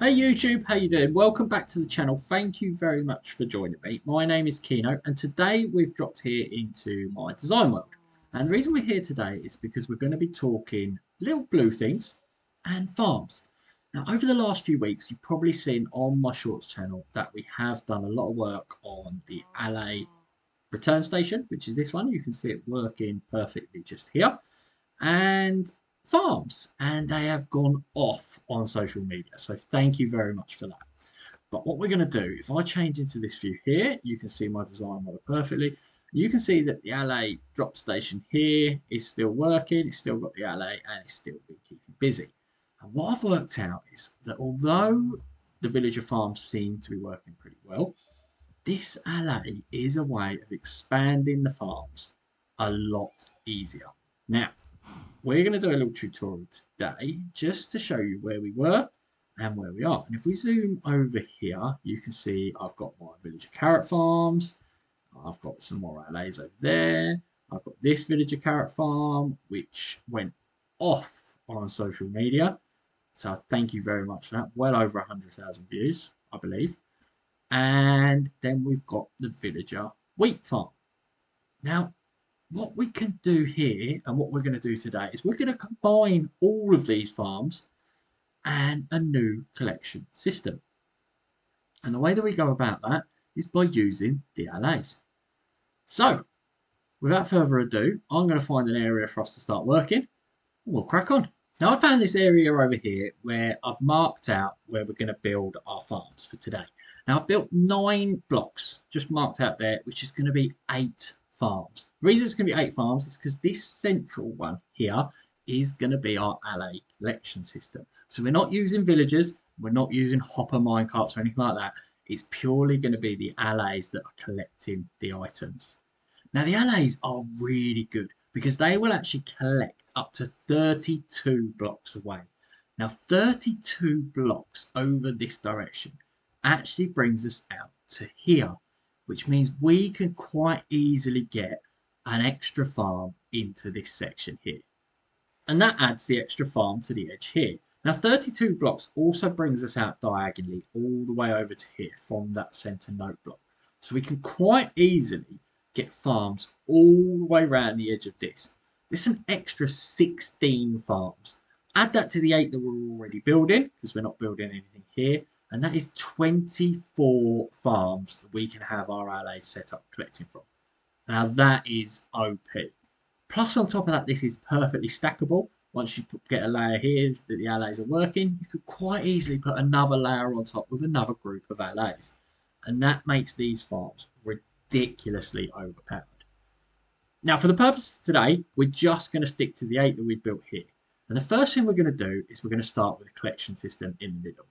Hey YouTube, how you doing? Welcome back to the channel. Thank you very much for joining me. My name is Kino and today we've dropped here into my design world. And the reason we're here today is because we're going to be talking little blue things and farms. Now over the last few weeks you've probably seen on my shorts channel that we have done a lot of work on the Allay return station, which is this one. You can see it working perfectly just here. And farms, and they have gone off on social media. So thank you very much for that. But what we're going to do, if I change into this view here, you can see my design model perfectly. You can see that the Allay drop station here is still working. It's still got the Allay and it's still been keeping busy. And what I've worked out is that although the villager farms seem to be working pretty well, this Allay is a way of expanding the farms a lot easier. Now, we're going to do a little tutorial today just to show you where we were and where we are. And if we zoom over here, you can see I've got my villager carrot farms. I've got some more allays over there. I've got this villager carrot farm, which went off on social media. So thank you very much for that. Well over 100,000 views, I believe. And then we've got the villager wheat farm. Now, what we can do here and what we're going to do today is we're going to combine all of these farms and a new collection system. And the way that we go about that is by using the allays. So, without further ado, I'm going to find an area for us to start working and we'll crack on. Now, I found this area over here where I've marked out where we're going to build our farms for today. Now, I've built 9 blocks, just marked out there, which is going to be 8 farms. The reason it's going to be 8 farms is because this central one here is going to be our allay collection system. So we're not using villagers, we're not using hopper minecarts or anything like that. It's purely going to be the allays that are collecting the items. Now the allays are really good because they will actually collect up to 32 blocks away. Now 32 blocks over this direction actually brings us out to here, which means we can quite easily get an extra farm into this section here. And that adds the extra farm to the edge here. Now 32 blocks also brings us out diagonally all the way over to here from that center note block. So we can quite easily get farms all the way around the edge of this. There's an extra 16 farms. Add that to the 8 that we're already building, because we're not building anything here. And that is 24 farms that we can have our allays set up collecting from. Now that is OP. Plus on top of that, this is perfectly stackable. Once you get a layer here that the allays are working, you could quite easily put another layer on top with another group of allays. And that makes these farms ridiculously overpowered. Now for the purpose of today, we're just going to stick to the 8 that we built here. And the first thing we're going to do is we're going to start with a collection system in the middle.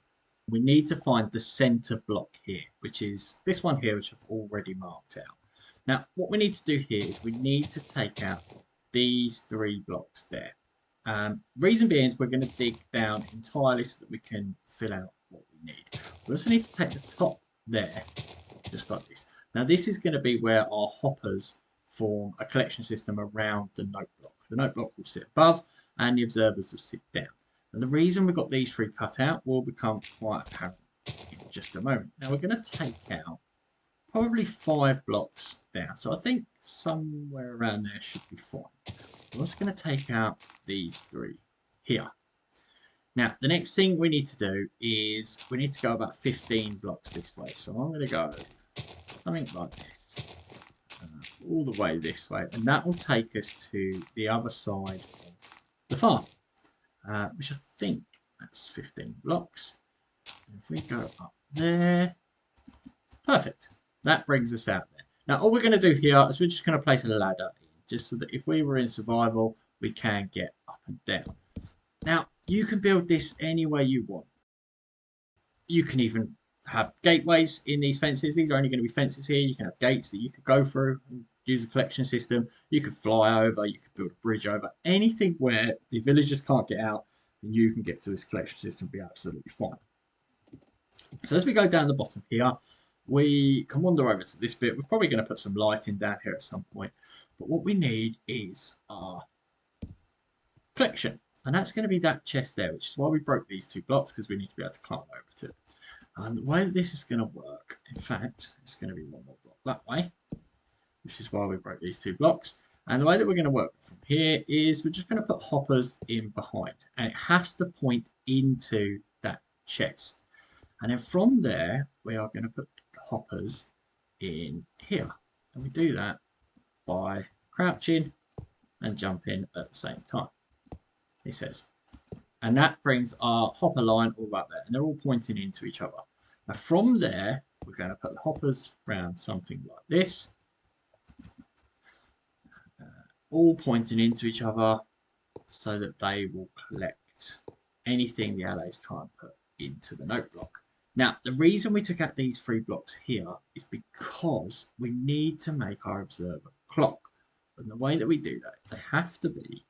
We need to find the center block here, which is this one here, which I've already marked out. Now, what we need to do here is we need to take out these 3 blocks there. Reason being is we're going to dig down entirely so that we can fill out what we need. We also need to take the top there, just like this. Now, this is going to be where our hoppers form a collection system around the note block. The note block will sit above and the observers will sit down. And the reason we've got these 3 cut out will become quite apparent in just a moment. Now we're going to take out probably 5 blocks down. So I think somewhere around there should be fine. We're also going to take out these 3 here. Now the next thing we need to do is we need to go about 15 blocks this way. So I'm going to go something like this. All the way this way. And that will take us to the other side of the farm. Which I think that's 15 blocks. And if we go up there, perfect. That brings us out there. Now, all we're going to do here is we're just going to place a ladder in, just so that if we were in survival, we can get up and down. Now, you can build this any way you want. You can even have gateways in these fences. These are only going to be fences here. You can have gates that you could go through and use a collection system. You could fly over. You could build a bridge over. Anything where the villagers can't get out, and you can get to this collection system and be absolutely fine. So as we go down the bottom here, we can wander over to this bit. We're probably going to put some lighting down here at some point. But what we need is our collection. And that's going to be that chest there, which is why we broke these 2 blocks, because we need to be able to climb over to it. And the way that this is going to work, in fact, it's going to be 1 more block that way, which is why we broke these 2 blocks. And the way that we're going to work from here is we're just going to put hoppers in behind. And it has to point into that chest. And then from there, we are going to put the hoppers in here. And we do that by crouching and jumping at the same time, he says. And that brings our hopper line all up there. And they're all pointing into each other. Now from there, we're going to put the hoppers around something like this. All pointing into each other so that they will collect anything the allays try and put into the note block. Now, the reason we took out these 3 blocks here is because we need to make our observer clock. And the way that we do that, they have to be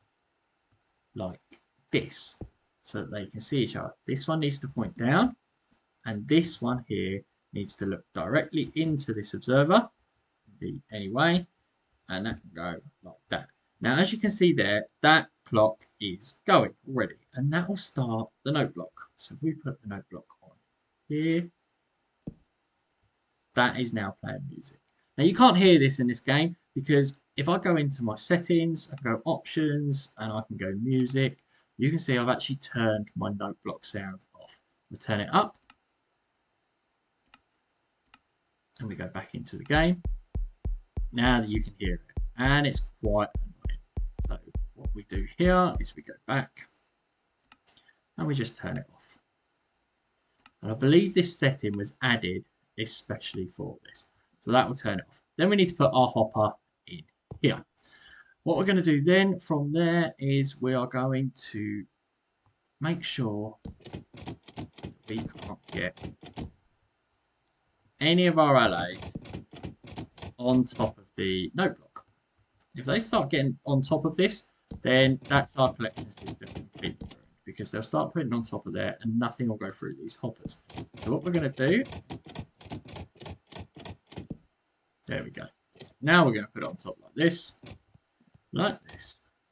like this so that they can see each other. This one needs to point down, and this one here needs to look directly into this observer, anyway, and that can go like that. Now, as you can see there, that clock is going already, and that will start the note block. So if we put the note block on here, that is now playing music. Now, you can't hear this in this game because if I go into my settings, I go options, and I can go music, you can see I've actually turned my note block sound off. We turn it up, and we go back into the game. Now that you can hear it, and it's quite annoying. So what we do here is we go back and we just turn it off. And I believe this setting was added especially for this. So that will turn it off. Then we need to put our hopper in here. What we're going to do then from there is we are going to make sure we can't get any of our allays on top of the note block. If they start getting on top of this, then that's our collection system completely ruined, because they'll start putting on top of there and nothing will go through these hoppers. So what we're going to do, there we go. Now we're going to put it on top like this,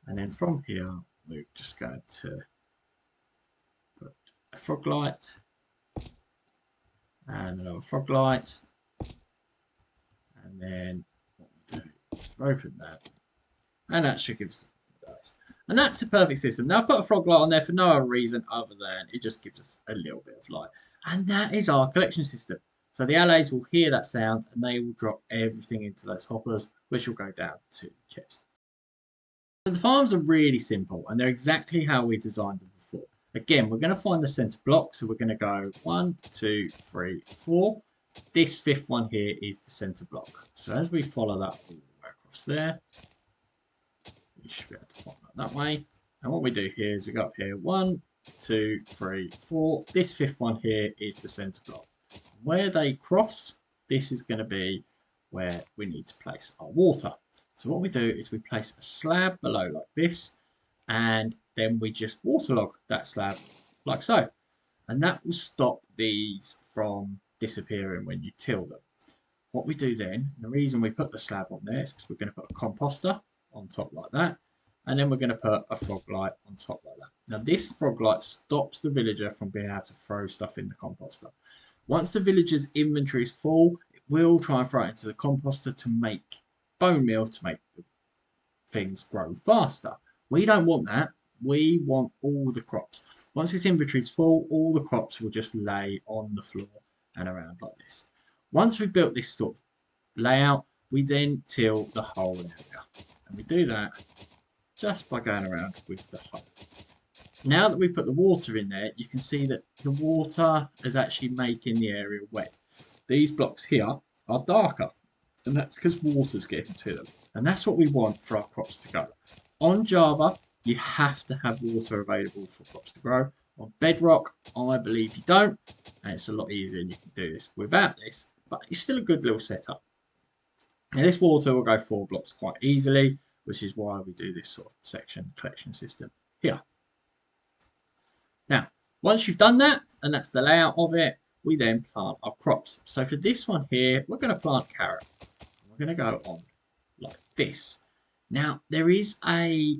and then from here we're just going to put a frog light and another frog light. And then what we'll do is open that, and that should give us those. And that's a perfect system. Now I've put a frog light on there for no other reason other than it just gives us a little bit of light. And that is our collection system. So the allays will hear that sound and they will drop everything into those hoppers, which will go down to the chest. So the farms are really simple and they're exactly how we designed them before. Again, we're going to find the center block. So we're going to go 1, 2, 3, 4. This 5th one here is the center block. So as we follow that all the way across there, we should be able to find that way. And what we do here is we go up here 1, 2, 3, 4. This 5th one here is the center block. Where they cross, this is going to be where we need to place our water. So what we do is we place a slab below like this, and then we just waterlog that slab like so. And that will stop these from disappearing when you till them. What we do then, the reason we put the slab on there is because we're going to put a composter on top like that, and then we're going to put a frog light on top like that. Now this frog light stops the villager from being able to throw stuff in the composter. Once the villager's inventory is full, it will try and throw it into the composter to make bone meal to make the things grow faster. We don't want that. We want all the crops. Once its inventory is full, all the crops will just lay on the floor and around like this. Once we've built this sort of layout, we then till the whole area. And we do that just by going around with the hose. Now that we've put the water in there, you can see that the water is actually making the area wet. These blocks here are darker, and that's because water's getting to them. And that's what we want for our crops to go. On Java, you have to have water available for crops to grow. On Bedrock, I believe you don't, and it's a lot easier and you can do this without this, but it's still a good little setup. Now this water will go 4 blocks quite easily, which is why we do this sort of section collection system here. Now, once you've done that, and that's the layout of it, we then plant our crops. So for this one here, we're going to plant carrot. We're going to go on like this. Now, there is a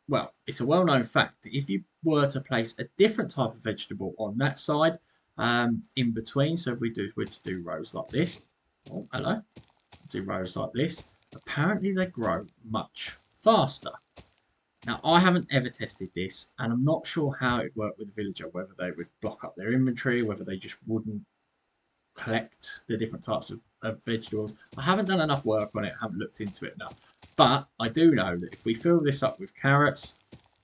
well, it's a well-known fact that if you were to place a different type of vegetable on that side, in between, so if were to do rows like this, oh, hello, do rows like this, apparently they grow much faster. Now, I haven't ever tested this, and I'm not sure how it worked with the villager, whether they would block up their inventory, whether they just wouldn't collect the different types of vegetables. I haven't done enough work on it, haven't looked into it enough. But I do know that if we fill this up with carrots,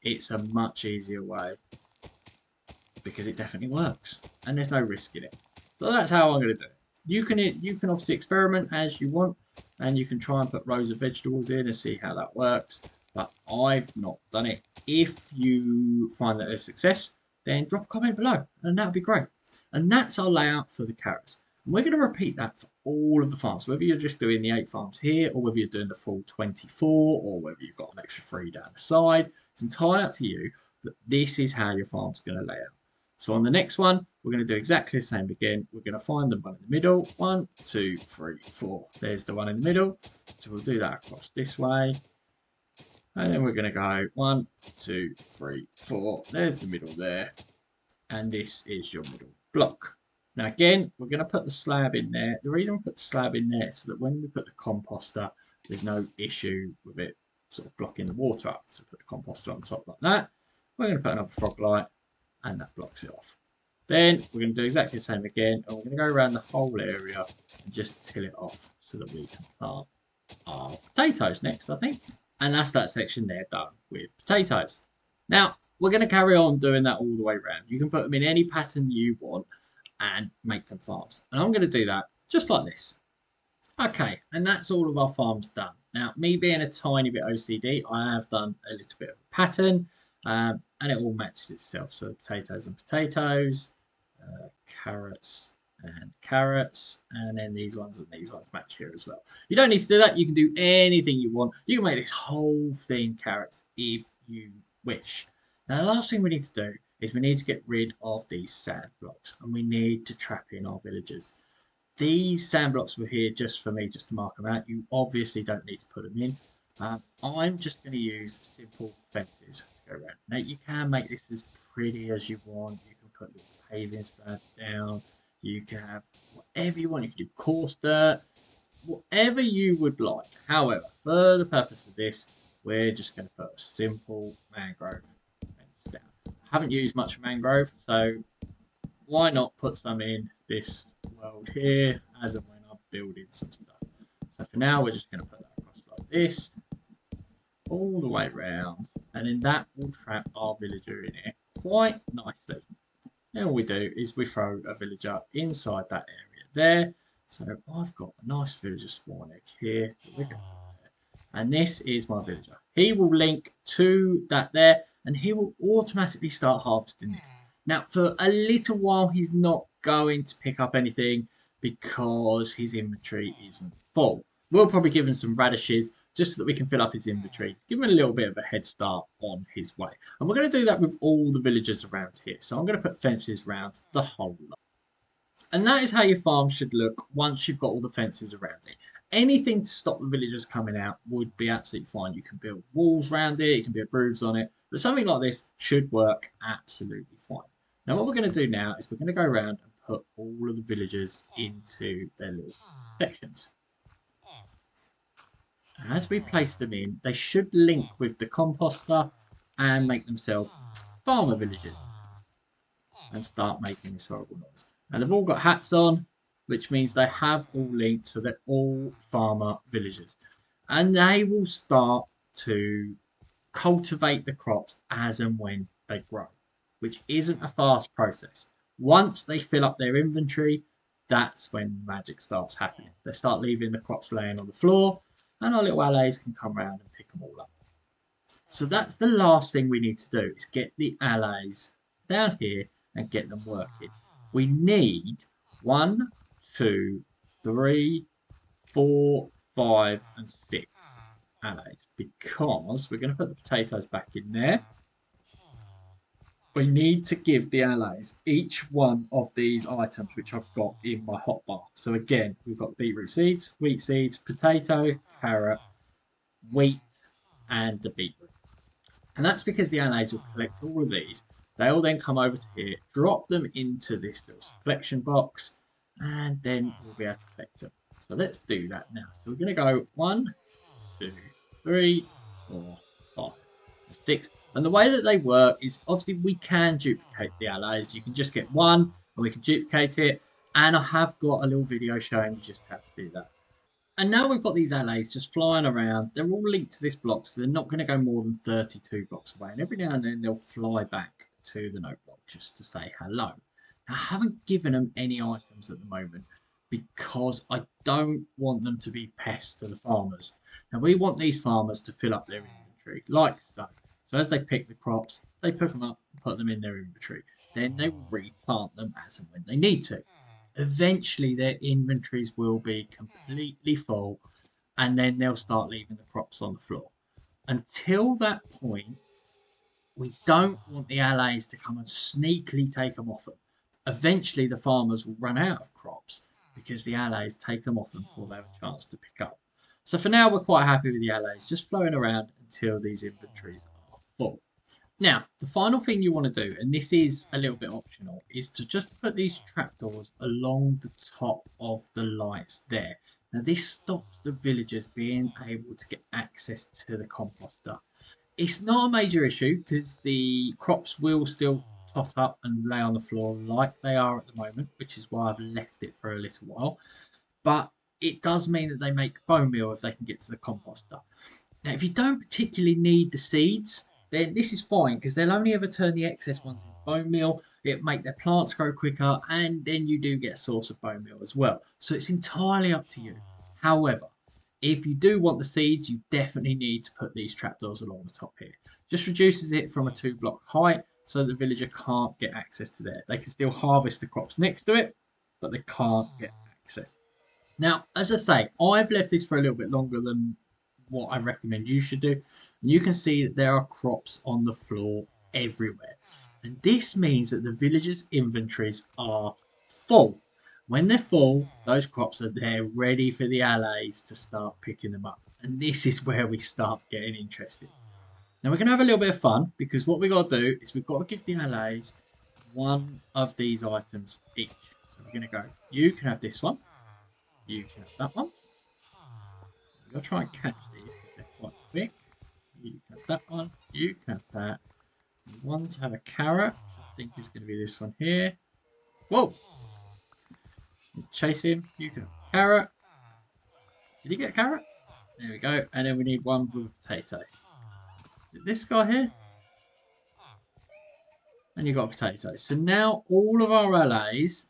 it's a much easier way because it definitely works and there's no risk in it. So that's how I'm going to do it. You can obviously experiment as you want, and you can try and put rows of vegetables in and see how that works. But I've not done it. If you find that there's success, then drop a comment below, and that would be great. And that's our layout for the carrots. And we're going to repeat that for all of the farms, whether you're just doing the 8 farms here, or whether you're doing the full 24, or whether you've got an extra 3 down the side. It's entirely up to you, but this is how your farm's going to lay out. So on the next one, we're going to do exactly the same again. We're going to find the one in the middle. 1, 2, 3, 4. There's the one in the middle. So we'll do that across this way. And then we're going to go 1, 2, 3, 4. There's the middle there. And this is your middle block. Now again, we're going to put the slab in there. The reason we put the slab in there is so that when we put the composter, there's no issue with it sort of blocking the water up. So put the composter on top like that. We're going to put another frog light, and that blocks it off. Then we're going to do exactly the same again, and we're going to go around the whole area and just till it off so that we can plant our potatoes next, I think. And that's that section there done with potatoes. Now, we're going to carry on doing that all the way around. You can put them in any pattern you want and make them farms. And I'm going to do that just like this. Okay, and that's all of our farms done. Now, me being a tiny bit OCD, I have done a little bit of a pattern, and it all matches itself. So potatoes and potatoes, carrots and carrots, and then these ones and these ones match here as well. You don't need to do that. You can do anything you want. You can make this whole thing carrots if you wish. Now, the last thing we need to do is we need to get rid of these sand blocks, and we need to trap in our villagers. These sand blocks were here just for me, just to mark them out. You obviously don't need to put them in. I'm just going to use simple fences to go around. Now, you can make this as pretty as you want. You can put little paving slabs down. You can have whatever you want. You can do coarse dirt, whatever you would like. However, for the purpose of this, we're just going to put a simple mangrove fence down. I haven't used much mangrove, so why not put some in this world here as and when I'm building some stuff. So for now, we're just going to put that across like this, all the way around, and then that will trap our villager in here quite nicely. Then all we do is we throw a villager inside that area there. So I've got a nice villager spawn egg here. And this is my villager. He will link to that there, and he will automatically start harvesting this. Now, for a little while, he's not going to pick up anything because his inventory isn't full. We'll probably give him some radishes just so that we can fill up his inventory to give him a little bit of a head start on his way. And we're going to do that with all the villagers around here. So I'm going to put fences around the whole lot. And that is how your farm should look once you've got all the fences around it. Anything to stop the villagers coming out would be absolutely fine. You can build walls around it, you can build roofs on it, but something like this should work absolutely fine. Now what we're going to do now is we're going to go around and put all of the villagers into their little sections. As we place them in, they should link with the composter and make themselves farmer villagers and start making this horrible noise. And they've all got hats on, which means they have all linked, so they're all farmer villagers. And they will start to cultivate the crops as and when they grow, which isn't a fast process. Once they fill up their inventory, that's when magic starts happening. They start leaving the crops laying on the floor, and our little allays can come around and pick them all up. So that's the last thing we need to do, is get the allays down here and get them working. We need 1, 2, 3, 4, 5, and 6 allays, because we're going to put the potatoes back in there. We need to give the allays each one of these items which I've got in my hotbar. So again, we've got beetroot seeds, wheat seeds, potato, carrot, wheat, and the beetroot. And that's because the allays will collect all of these. They'll then come over to here, drop them into this little collection box, and then we'll be able to collect them. So let's do that now. So we're going to go 1, 2, 3, 4, 5, 6. And the way that they work is obviously we can duplicate the allays. You can just get one and we can duplicate it. And I have got a little video showing you just how to do that. And now we've got these allays just flying around. They're all linked to this block, so they're not going to go more than 32 blocks away. And every now and then they'll fly back to the note block just to say hello. Now, I haven't given them any items at the moment because I don't want them to be pests to the farmers. Now, we want these farmers to fill up their inventory like so. So as they pick the crops, they pick them up and put them in their inventory. Then they will replant them as and when they need to. Eventually their inventories will be completely full and then they'll start leaving the crops on the floor. Until that point, we don't want the allays to come and sneakily take them off them. Eventually the farmers will run out of crops because the allays take them off them before they have a chance to pick up. So for now, we're quite happy with the allays just flowing around until these inventories are full. Now, the final thing you want to do, and this is a little bit optional, is to just put these trapdoors along the top of the lights there. Now, this stops the villagers being able to get access to the composter. It's not a major issue because the crops will still tot up and lay on the floor like they are at the moment, which is why I've left it for a little while. But it does mean that they make bone meal if they can get to the composter. Now, if you don't particularly need the seeds, then this is fine because they'll only ever turn the excess ones into bone meal. It'll make their plants grow quicker, and then you do get a source of bone meal as well. So it's entirely up to you. However, if you do want the seeds, you definitely need to put these trapdoors along the top here. Just reduces it from a 2-block height so the villager can't get access to there. They can still harvest the crops next to it, but they can't get access. Now, as I say, I've left this for a little bit longer than what I recommend you should do. And you can see that there are crops on the floor everywhere. And this means that the villagers' inventories are full. When they're full, those crops are there ready for the allays to start picking them up. And this is where we start getting interested. Now we're going to have a little bit of fun because what we've got to do is we've got to give the allays one of these items each. So we're going to go, you can have this one. You can have that one. I'll try and catch these because they're quite quick. You can have that one. You can have that. You want to have a carrot. I think it's going to be this one here. Whoa! You chase him. You can have a carrot. Did he get a carrot? There we go. And then we need one with a potato. Is it this guy here? And you got a potato. So now all of our allays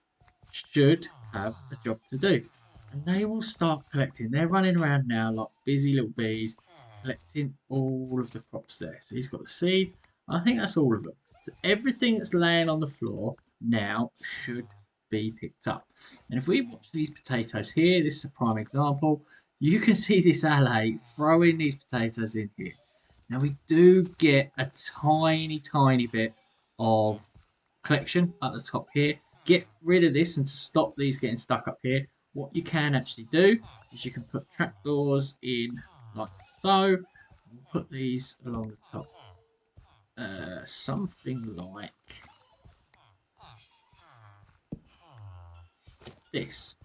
should have a job to do. And they will start collecting. They're running around now like busy little bees, collecting all of the crops there. So he's got the seeds. I think that's all of them. So everything that's laying on the floor now should be picked up. And if we watch these potatoes here, this is a prime example. You can see this allay throwing these potatoes in here. Now we do get a tiny, tiny bit of collection at the top here. Get rid of this, and to stop these getting stuck up here, what you can actually do is you can put trapdoors in like so. We'll put these along the top. Something like this.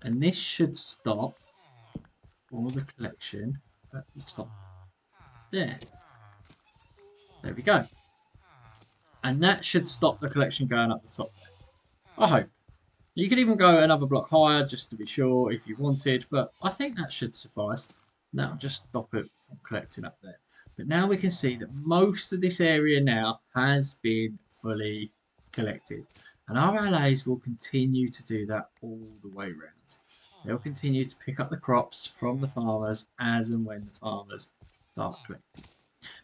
And this should stop all the collection at the top there. There we go. And that should stop the collection going up the top there. I hope. You could even go another block higher just to be sure if you wanted, but I think that should suffice. That'll just stop it from collecting up there. But now we can see that most of this area now has been fully collected. And our allays will continue to do that all the way around. They'll continue to pick up the crops from the farmers as and when the farmers start collecting.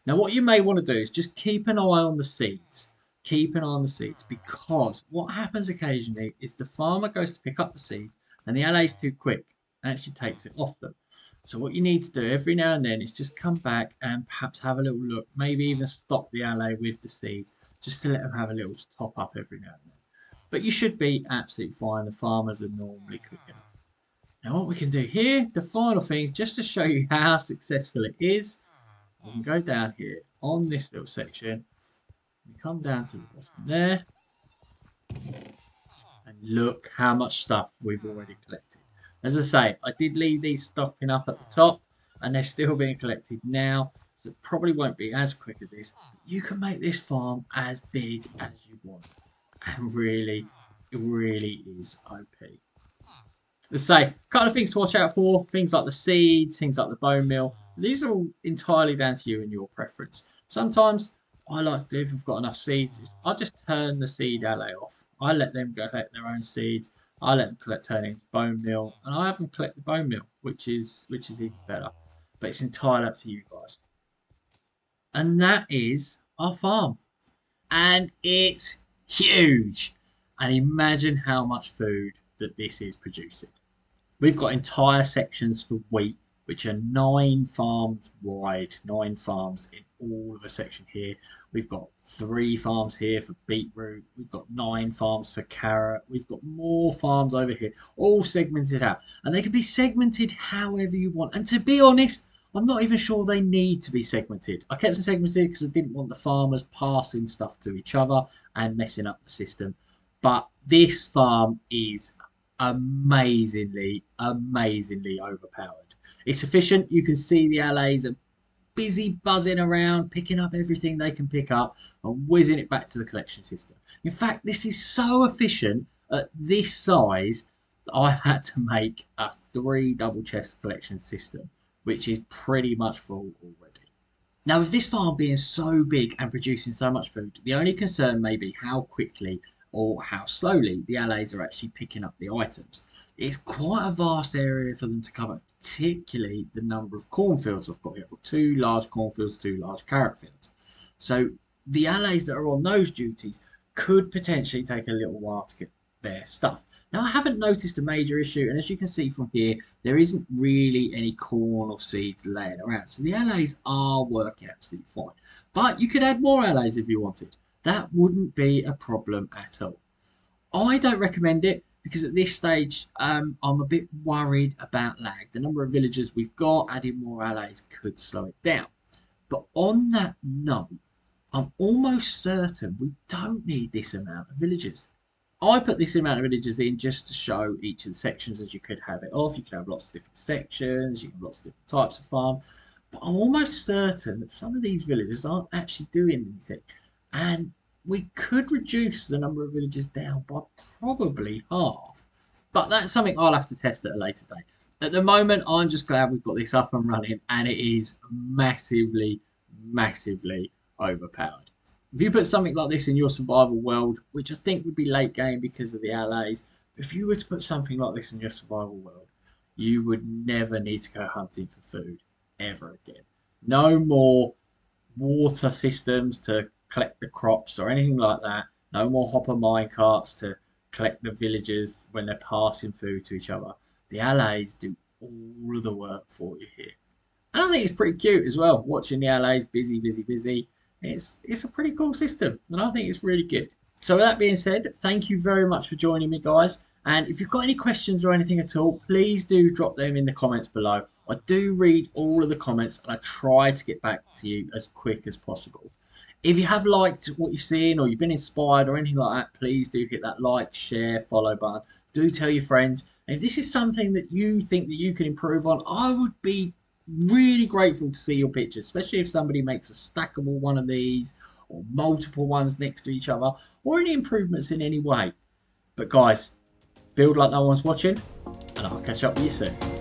Now what you may want to do is just keep an eye on the seeds. Keep an eye on the seeds, because what happens occasionally is the farmer goes to pick up the seeds and the allay's too quick and actually takes it off them. So what you need to do every now and then is just come back and perhaps have a little look, maybe even stop the allay with the seeds just to let them have a little top up every now and then. But you should be absolutely fine. The farmers are normally quick enough. Now what we can do here, the final thing, just to show you how successful it is, We can go down here on this little section. We come down to the bottom there. And look how much stuff we've already collected. As I say, I did leave these stocking up at the top, and they're still being collected now. So it probably won't be as quick as this. But you can make this farm as big as you want. And really, it really is OP. Let's say, a couple of things to watch out for. Things like the seeds, things like the bone meal. These are all entirely down to you and your preference. Sometimes, what I like to do if I've got enough seeds is I just turn the seed allay off. I let them go collect their own seeds. I let them turn it into bone meal. And I have them collect the bone meal, which is even better. But it's entirely up to you guys. And that is our farm. And it's huge. And imagine how much food that this is producing. We've got entire sections for wheat, which are 9 farms wide, 9 farms in all of a section here. We've got 3 farms here for beetroot. We've got 9 farms for carrot. We've got more farms over here, all segmented out. And they can be segmented however you want. And to be honest, I'm not even sure they need to be segmented. I kept them segmented because I didn't want the farmers passing stuff to each other and messing up the system. But this farm is amazingly overpowered. It's efficient. You can see the allays are busy buzzing around, picking up everything they can pick up and whizzing it back to the collection system. In fact, this is so efficient at this size that I've had to make a 3 double chest collection system, which is pretty much full already. Now, with this farm being so big and producing so much food, the only concern may be how quickly or how slowly the allays are actually picking up the items. It's quite a vast area for them to cover, particularly the number of cornfields I've got here. I've got 2 large cornfields, 2 large carrot fields. So the allays that are on those duties could potentially take a little while to get their stuff. Now, I haven't noticed a major issue, and as you can see from here, there isn't really any corn or seeds laying around. So the allays are working absolutely fine. But you could add more allays if you wanted. That wouldn't be a problem at all. I don't recommend it because at this stage, I'm a bit worried about lag. The number of villagers we've got, adding more allays could slow it down. But on that note, I'm almost certain we don't need this amount of villagers. I put this amount of villagers in just to show each of the sections as you could have it off. You could have lots of different sections, you can have lots of different types of farm. But I'm almost certain that some of these villagers aren't actually doing anything. And we could reduce the number of villagers down by probably half. But that's something I'll have to test at a later date. At the moment, I'm just glad we've got this up and running, and it is massively overpowered. If you put something like this in your survival world, which I think would be late game because of the allays, if you were to put something like this in your survival world, you would never need to go hunting for food ever again. No more water systems to collect the crops or anything like that. No more hopper mine carts to collect the villagers when they're passing food to each other. The allays do all of the work for you here. And I think it's pretty cute as well, watching the allays busy. It's a pretty cool system, and I think it's really good. So with that being said, thank you very much for joining me, guys. And if you've got any questions or anything at all, please do drop them in the comments below. I do read all of the comments, and I try to get back to you as quick as possible. If you have liked what you've seen or you've been inspired or anything like that, please do hit that like, share, follow button. Do tell your friends. And if this is something that you think that you can improve on, I would be really grateful to see your pictures, especially if somebody makes a stackable one of these or multiple ones next to each other or any improvements in any way. But guys, build like no one's watching, and I'll catch up with you soon.